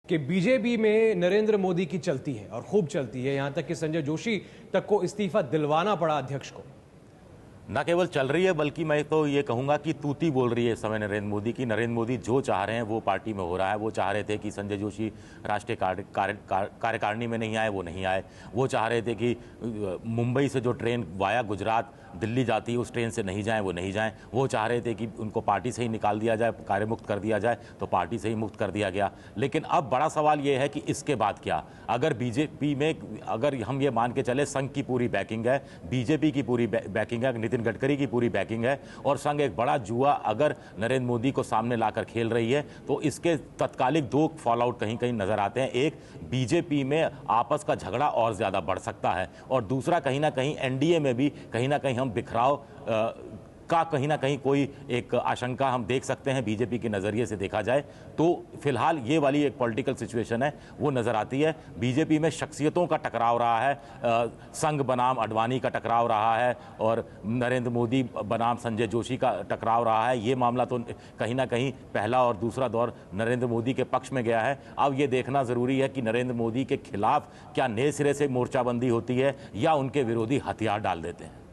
कि बीजेपी में नरेंद्र मोदी की चलती है और खूब चलती है, यहां तक कि संजय जोशी तक को इस्तीफा दिलवाना पड़ा अध्यक्ष को। न केवल चल रही है बल्कि मैं तो ये कहूंगा कि तूती बोल रही है इस समय नरेंद्र मोदी की। नरेंद्र मोदी जो चाह रहे हैं वो पार्टी में हो रहा है। वो चाह रहे थे कि संजय जोशी राष्ट्रीय कार्यकारिणी में नहीं आए, वो नहीं आए। वो चाह रहे थे कि मुंबई से जो ट्रेन वाया गुजरात दिल्ली जाती है उस ट्रेन से नहीं जाएं, वो नहीं जाएं। वो चाह रहे थे कि उनको पार्टी से ही निकाल दिया जाए, कार्यमुक्त कर दिया जाए, तो पार्टी से ही मुक्त कर दिया गया। लेकिन अब बड़ा सवाल ये है कि इसके बाद क्या? अगर बीजेपी में अगर हम ये मान के चले संघ की पूरी बैकिंग है, बीजेपी की पूरी बैकिंग है, नितिन गडकरी की पूरी बैकिंग है और संघ एक बड़ा जुआ अगर नरेंद्र मोदी को सामने लाकर खेल रही है, तो इसके तत्कालिक दो फॉल आउट कहीं कहीं नजर आते हैं। एक, बीजेपी में आपस का झगड़ा और ज्यादा बढ़ सकता है, और दूसरा कहीं ना कहीं एनडीए में भी कहीं ना कहीं हम बिखराव का कहीं ना कहीं कोई एक आशंका हम देख सकते हैं बीजेपी के नज़रिए से देखा जाए तो। फिलहाल ये वाली एक पॉलिटिकल सिचुएशन है वो नज़र आती है। बीजेपी में शख्सियतों का टकराव रहा है, संघ बनाम अडवाणी का टकराव रहा है और नरेंद्र मोदी बनाम संजय जोशी का टकराव रहा है। ये मामला तो कहीं ना कहीं पहला और दूसरा दौर नरेंद्र मोदी के पक्ष में गया है। अब ये देखना ज़रूरी है कि नरेंद्र मोदी के खिलाफ क्या नए सिरे से मोर्चाबंदी होती है या उनके विरोधी हथियार डाल देते हैं।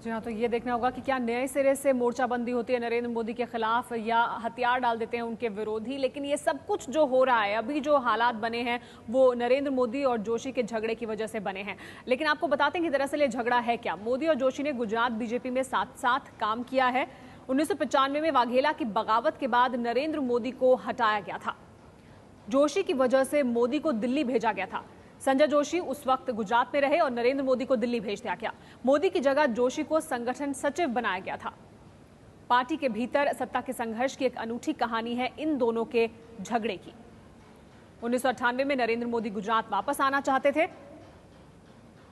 जी हाँ, तो ये देखना होगा कि क्या नए सिरे से मोर्चाबंदी होती है नरेंद्र मोदी के खिलाफ या हथियार डाल देते हैं उनके विरोधी। लेकिन ये सब कुछ जो हो रहा है, अभी जो हालात बने हैं वो नरेंद्र मोदी और जोशी के झगड़े की वजह से बने हैं। लेकिन आपको बताते हैं कि दरअसल ये झगड़ा है क्या। मोदी और जोशी ने गुजरात बीजेपी में साथ साथ काम किया है। 1995 में वाघेला की बगावत के बाद नरेंद्र मोदी को हटाया गया था। जोशी की वजह से मोदी को दिल्ली भेजा गया था। संजय जोशी उस वक्त गुजरात में रहे और नरेंद्र मोदी को दिल्ली भेज दिया गया। मोदी की जगह जोशी को संगठन सचिव बनाया गया था। पार्टी के भीतर सत्ता के संघर्ष की एक अनूठी कहानी है इन दोनों के झगड़े की। 1998 में नरेंद्र मोदी गुजरात वापस आना चाहते थे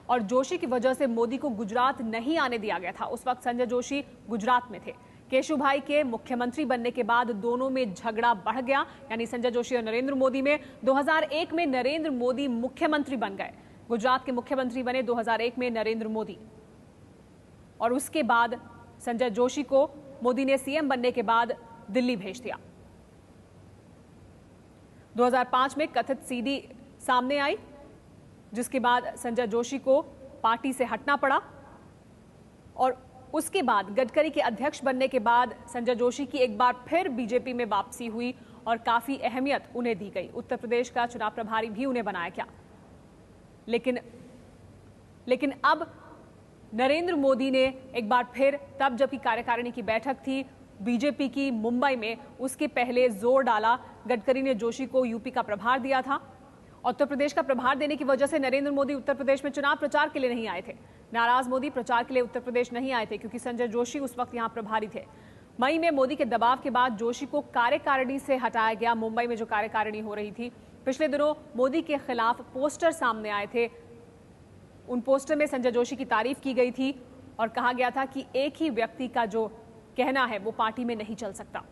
और जोशी की वजह से मोदी को गुजरात नहीं आने दिया गया था। उस वक्त संजय जोशी गुजरात में थे। केशुभाई के मुख्यमंत्री बनने के बाद दोनों में झगड़ा बढ़ गया, यानी संजय जोशी और नरेंद्र मोदी में। 2001 में नरेंद्र मोदी मुख्यमंत्री बन गए। गुजरात के मुख्यमंत्री बने 2001 में नरेंद्र मोदी, और उसके बाद संजय जोशी को मोदी ने सीएम बनने के बाद दिल्ली भेज दिया। 2005 में कथित सीडी सामने आई, जिसके बाद संजय जोशी को पार्टी से हटना पड़ा, और उसके बाद गडकरी के अध्यक्ष बनने के बाद संजय जोशी की एक बार फिर बीजेपी में वापसी हुई और काफी अहमियत उन्हें दी गई। उत्तर प्रदेश का चुनाव प्रभारी भी उन्हें बनाया गया। लेकिन अब नरेंद्र मोदी ने एक बार फिर, तब जबकि कार्यकारिणी की बैठक थी बीजेपी की मुंबई में, उसके पहले जोर डाला। गडकरी ने जोशी को यूपी का प्रभार दिया था। उत्तर प्रदेश का प्रभार देने की वजह से नरेंद्र मोदी उत्तर प्रदेश में चुनाव प्रचार के लिए नहीं आए थे। नाराज मोदी प्रचार के लिए उत्तर प्रदेश नहीं आए थे क्योंकि संजय जोशी उस वक्त यहां प्रभारी थे। मई में मोदी के दबाव के बाद जोशी को कार्यकारिणी से हटाया गया। मुंबई में जो कार्यकारिणी हो रही थी, पिछले दिनों मोदी के खिलाफ पोस्टर सामने आए थे। उन पोस्टर में संजय जोशी की तारीफ की गई थी और कहा गया था कि एक ही व्यक्ति का जो कहना है वो पार्टी में नहीं चल सकता।